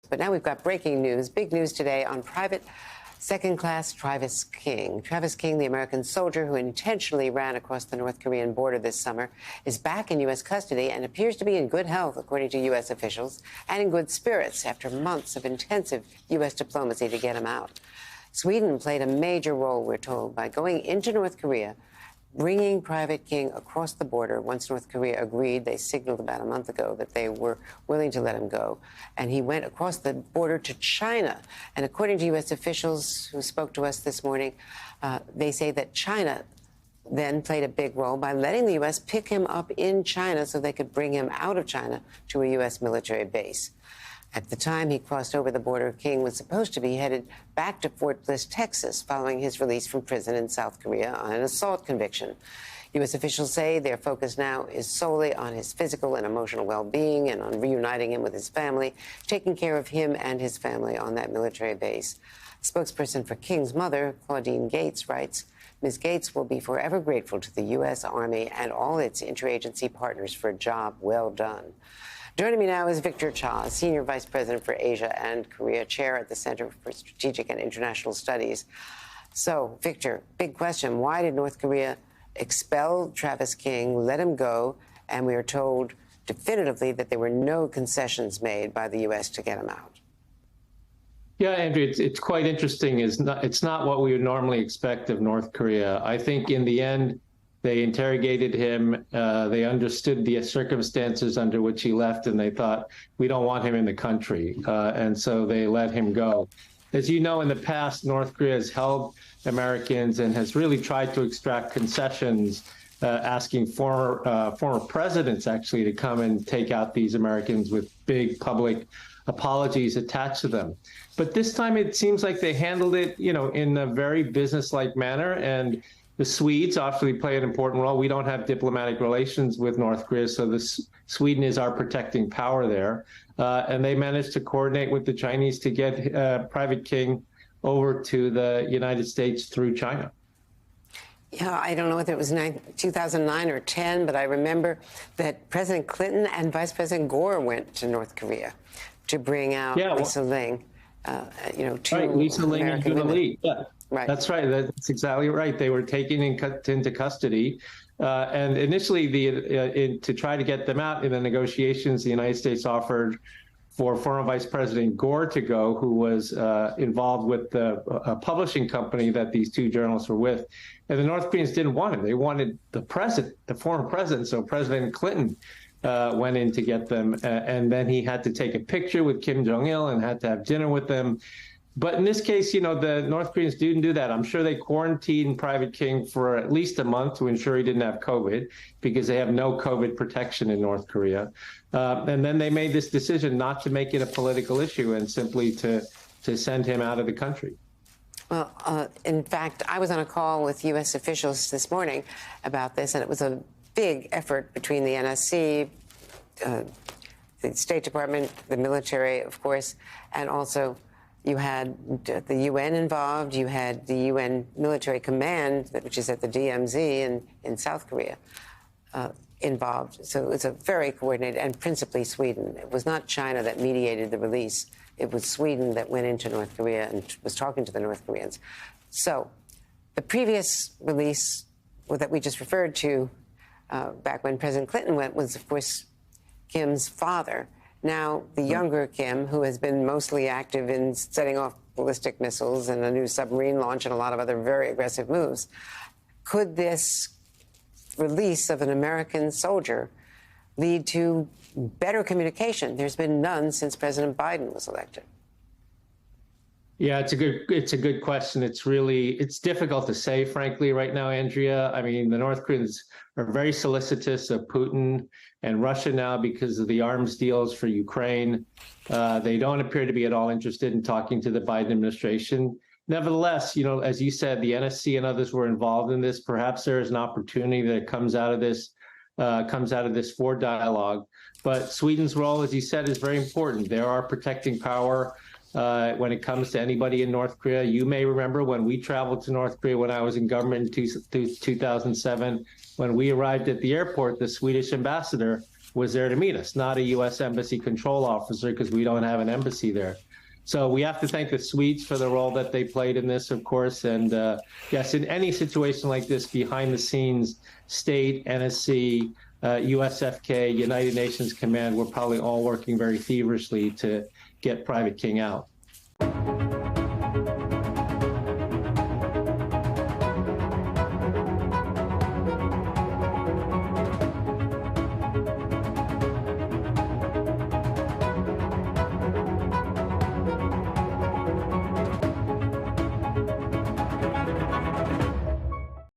But now we've got breaking news, big news today on private second-class Travis King. Travis King, the American soldier who intentionally ran across the North Korean border this summer, is back in U.S. custody and appears to be in good health, according to U.S. officials, and in good spirits after months of intensive U.S. diplomacy to get him out. Sweden played a major role, we're told, by going into North Korea, bringing Private King across the border. Once North Korea agreed, they signaled about a month ago that they were willing to let him go. And he went across the border to China. And according to U.S. officials who spoke to us this morning, they say that China then played a big role by letting the U.S. pick him up in China so they could bring him out of China to a U.S. military base. At the time he crossed over the border, King was supposed to be headed back to Fort Bliss, Texas, following his release from prison in South Korea on an assault conviction. U.S. officials say their focus now is solely on his physical and emotional well-being and on reuniting him with his family, taking care of him and his family on that military base. A spokesperson for King's mother, Claudine Gates, writes, Ms. Gates will be forever grateful to the U.S. Army and all its interagency partners for a job well done. Joining me now is Victor Cha, Senior Vice President for Asia and Korea, Chair at the Center for Strategic and International Studies. So, Victor, big question. Why did North Korea expel Travis King, let him go, and we are told definitively that there were no concessions made by the U.S. to get him out? Yeah, Andrea, it's quite interesting. It's not what we would normally expect of North Korea. I think in the end, they interrogated him. They understood the circumstances under which he left, and they thought, we don't want him in the country. And so they let him go. As you know, in the past, North Korea has held Americans and has really tried to extract concessions, asking former presidents actually to come and take out these Americans with big public apologies attached to them. But this time it seems like they handled it, in a very businesslike manner. And the Swedes obviously play an important role. We don't have diplomatic relations with North Korea, so Sweden is our protecting power there. And they managed to coordinate with the Chinese to get Private King over to the United States through China. Yeah, I don't know whether it was 2009 or 10, but I remember that President Clinton and Vice President Gore went to North Korea to bring out Lisa Ling, two right, Lisa Ling and Guna Lee. Yeah. Right. That's right. That's exactly right. They were taken into custody. And initially, to try to get them out in the negotiations, the United States offered for former Vice President Gore to go, who was involved with a publishing company that these two journalists were with. And the North Koreans didn't want him. They wanted the president, the former president. So President Clinton went in to get them. And then he had to take a picture with Kim Jong-il and had to have dinner with them. But in this case, the North Koreans didn't do that. I'm sure they quarantined Private King for at least a month to ensure he didn't have COVID, because they have no COVID protection in North Korea. And then they made this decision not to make it a political issue and simply to send him out of the country. Well, in fact, I was on a call with U.S. officials this morning about this, and it was a big effort between the NSC, the State Department, the military, of course, and also you had the UN involved. You had the UN military command, which is at the DMZ in South Korea, involved. So it's a very coordinated, and principally Sweden. It was not China that mediated the release. It was Sweden that went into North Korea and was talking to the North Koreans. So the previous release that we just referred to back when President Clinton went was, of course, Kim's father. Now, the younger Kim, who has been mostly active in setting off ballistic missiles and a new submarine launch and a lot of other very aggressive moves, could this release of an American soldier lead to better communication? There's been none since President Biden was elected. Yeah, it's a good question. It's difficult to say, frankly, right now, Andrea. I mean, the North Koreans are very solicitous of Putin and Russia now because of the arms deals for Ukraine. They don't appear to be at all interested in talking to the Biden administration. Nevertheless, as you said, the NSC and others were involved in this. Perhaps there is an opportunity that comes out of this for dialogue. But Sweden's role, as you said, is very important. They are protecting power when it comes to anybody in North Korea. You may remember when we traveled to North Korea when I was in government in 2007, when we arrived at the airport, the Swedish ambassador was there to meet us, not a U.S. Embassy control officer, because we don't have an embassy there. So we have to thank the Swedes for the role that they played in this, of course. And yes, in any situation like this, behind the scenes, state, NSC, USFK, United Nations Command, we're probably all working very feverishly to get Private King out.